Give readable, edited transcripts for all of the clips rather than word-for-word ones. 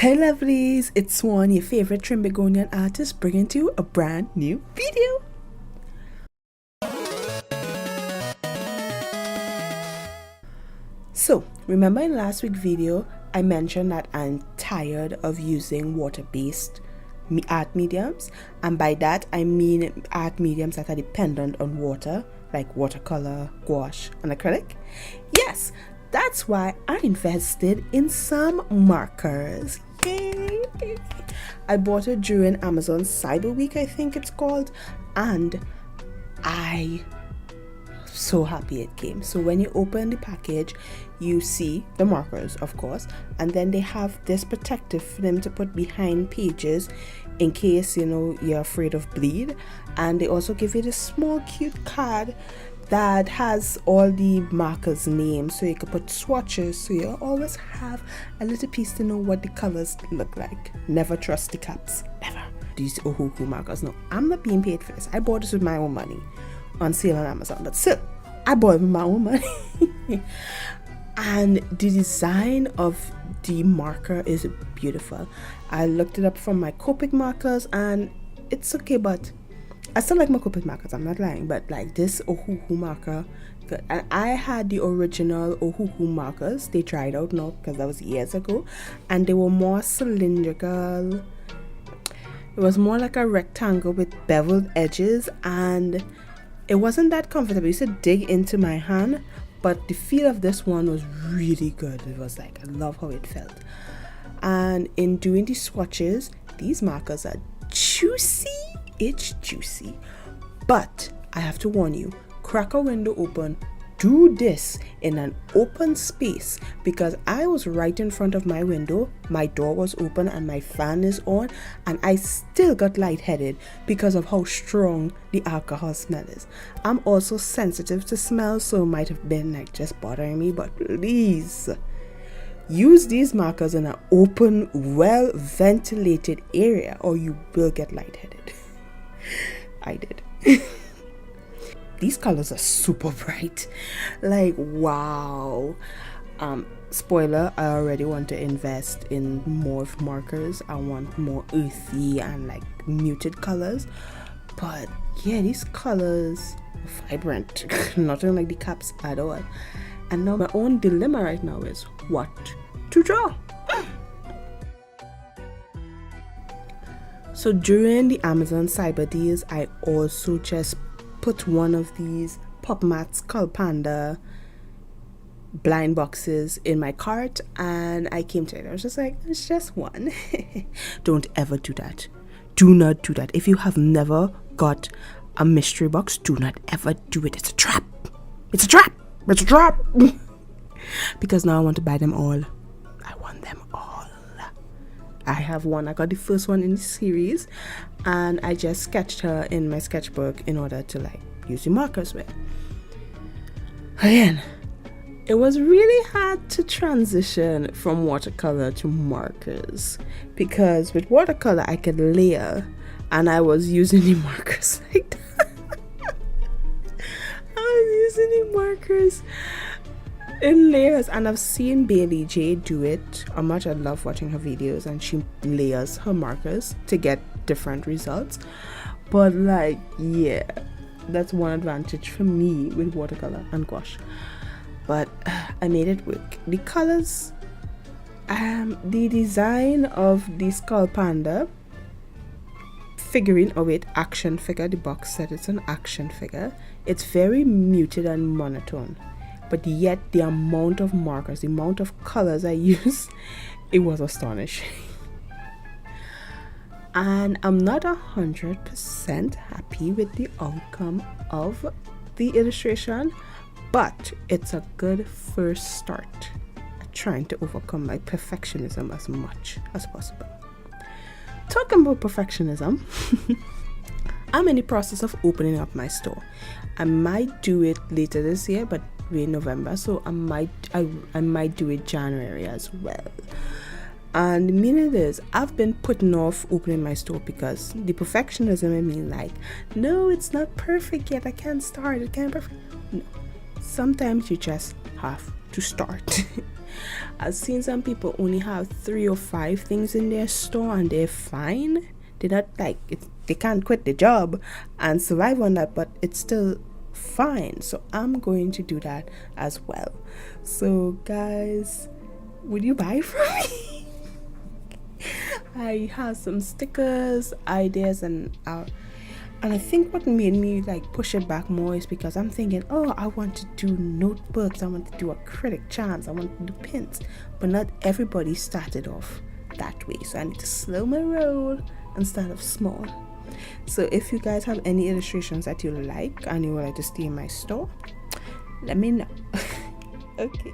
Hey lovelies, it's Swan, your favorite Trimbegonian artist, bringing to you a brand new video. So, remember in last week's video, I mentioned that I'm tired of using water-based art mediums, and by that I mean art mediums that are dependent on water, like watercolor, gouache, and acrylic. Yes, that's why I invested in some markers. Yay! I bought it during Amazon Cyber Week, I think it's called, and I'm so happy it came. So when you open the package, you see the markers, of course, and then they have this protective film to put behind pages in case you're afraid of bleed. And they also give you this small cute card that has all the markers names, so you can put swatches, so you always have a little piece to know what the colors look like. Never trust the caps, never. These Ohuhu Markers, no, I'm not being paid for this. I bought this with my own money on sale on Amazon, but still, I bought it with my own money. And the design of the marker is beautiful. I looked it up from my Copic markers and it's okay, but I still like my Copic markers, I'm not lying, but like this Ohuhu marker, and I had the original Ohuhu markers. They tried out now because that was years ago, and they were more cylindrical. It was more like a rectangle with beveled edges, and it wasn't that comfortable. It used to dig into my hand, but the feel of this one was really good. It was like, I love how it felt. And in doing the swatches, these markers are juicy. It's juicy, but I have to warn you, crack a window open, do this in an open space, because I was right in front of my window, my door was open and my fan is on, and I still got lightheaded because of how strong the alcohol smell is. I'm also sensitive to smell, so it might have been like just bothering me, but please use these markers in an open, well ventilated area or you will get lightheaded. I did. These colors are super bright, like wow. Spoiler, I already want to invest in more markers. I want more earthy and like muted colors, but yeah, these colors are vibrant. Nothing like the caps at all. And now my own dilemma right now is what to draw. So during the Amazon Cyber Days, I also just put one of these Popmart Skull Panda blind boxes in my cart, and I came to it. I was just like, it's just one. Don't ever do that. Do not do that. If you have never got a mystery box, do not ever do it. It's a trap. It's a trap. It's a trap. Because now I want to buy them all. I want them all. I have one. I got the first one in the series, and I just sketched her in my sketchbook in order to like use the markers with. Again, it was really hard to transition from watercolor to markers, because with watercolor I could layer, and I was using the markers like that. I was using the markers in layers, and I've seen Bailey J do it. I love watching her videos, and she layers her markers to get different results. But like, yeah, that's one advantage for me with watercolor and gouache. But I made it work. The colors, the design of the Skull Panda figurine, action figure, the box said it's an action figure. It's very muted and monotone, but yet the amount of markers, the amount of colors I use, it was astonishing. And I'm not 100% happy with the outcome of the illustration, but it's a good first start at trying to overcome my perfectionism as much as possible. Talking about perfectionism, I'm in the process of opening up my store. I might do it later this year, but we're in November, so I might do it January as well. And the meaning is, I've been putting off opening my store because the perfectionism in me, like, no, it's not perfect yet, I can't start, it can't be perfect. No, sometimes you just have to start. I've seen some people only have 3 or 5 things in their store and they're fine. They're not like they can't quit the job and survive on that, but it's still fine. So I'm going to do that as well. So guys, would you buy from me? I have some stickers, ideas, and I think what made me like push it back more is because I'm thinking, oh, I want to do notebooks, I want to do acrylic charms, I want to do pins, but not everybody started off that way. So I need to slow my roll and start off small. So if you guys have any illustrations that you like and you would like to stay in my store, let me know. Okay.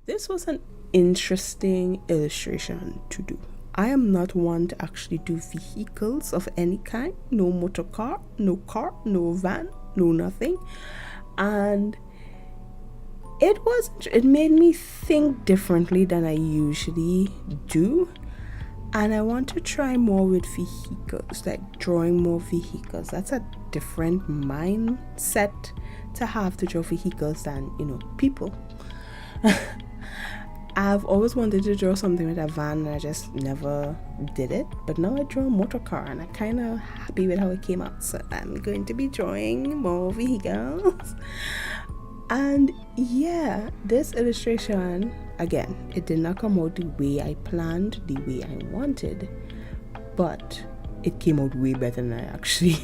This was an interesting illustration to do. I am not one to actually do vehicles of any kind. No motor car, no van, no nothing. And it made me think differently than I usually do. And I want to try more with vehicles, like drawing more vehicles. That's a different mindset to have to draw vehicles than, people. I've always wanted to draw something with a van and I just never did it. But now I draw a motor car and I'm kind of happy with how it came out. So I'm going to be drawing more vehicles. And yeah, this illustration, again, it did not come out the way I planned, the way I wanted. But it came out way better than I actually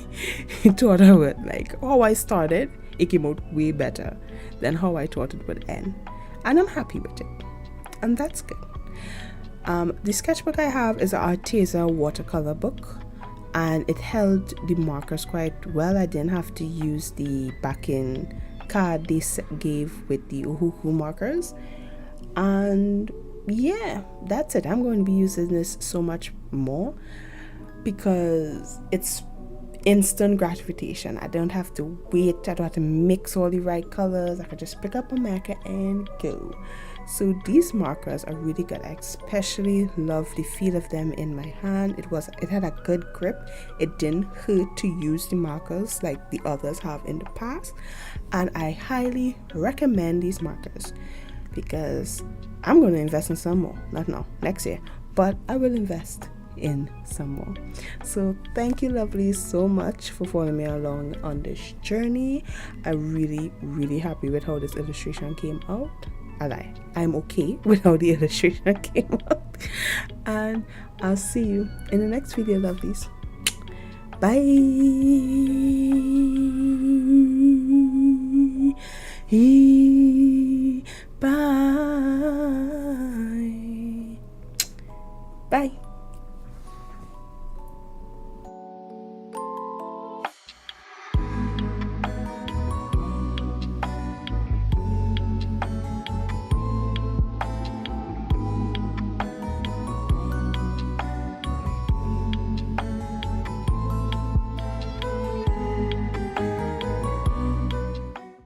thought I would. Like how I started, it came out way better than how I thought it would end. And I'm happy with it. And that's good. The sketchbook I have is an Arteza watercolor book, and it held the markers quite well. I didn't have to use the backing card they gave with the Ohuhu Markers. And yeah, that's it. I'm going to be using this so much more because it's instant gratification. I don't have to wait. I don't have to mix all the right colors. I can just pick up a marker and go. So these markers are really good. I especially love the feel of them in my hand. It had a good grip. It didn't hurt to use the markers like the others have in the past. And I highly recommend these markers because I'm going to invest in some more. Not now, next year. But I will invest in some more. So thank you, lovelies, so much for following me along on this journey. I'm really happy with how this illustration came out. I'm okay with how the illustration came out. And I'll see you in the next video, lovelies. Bye. Bye. Bye.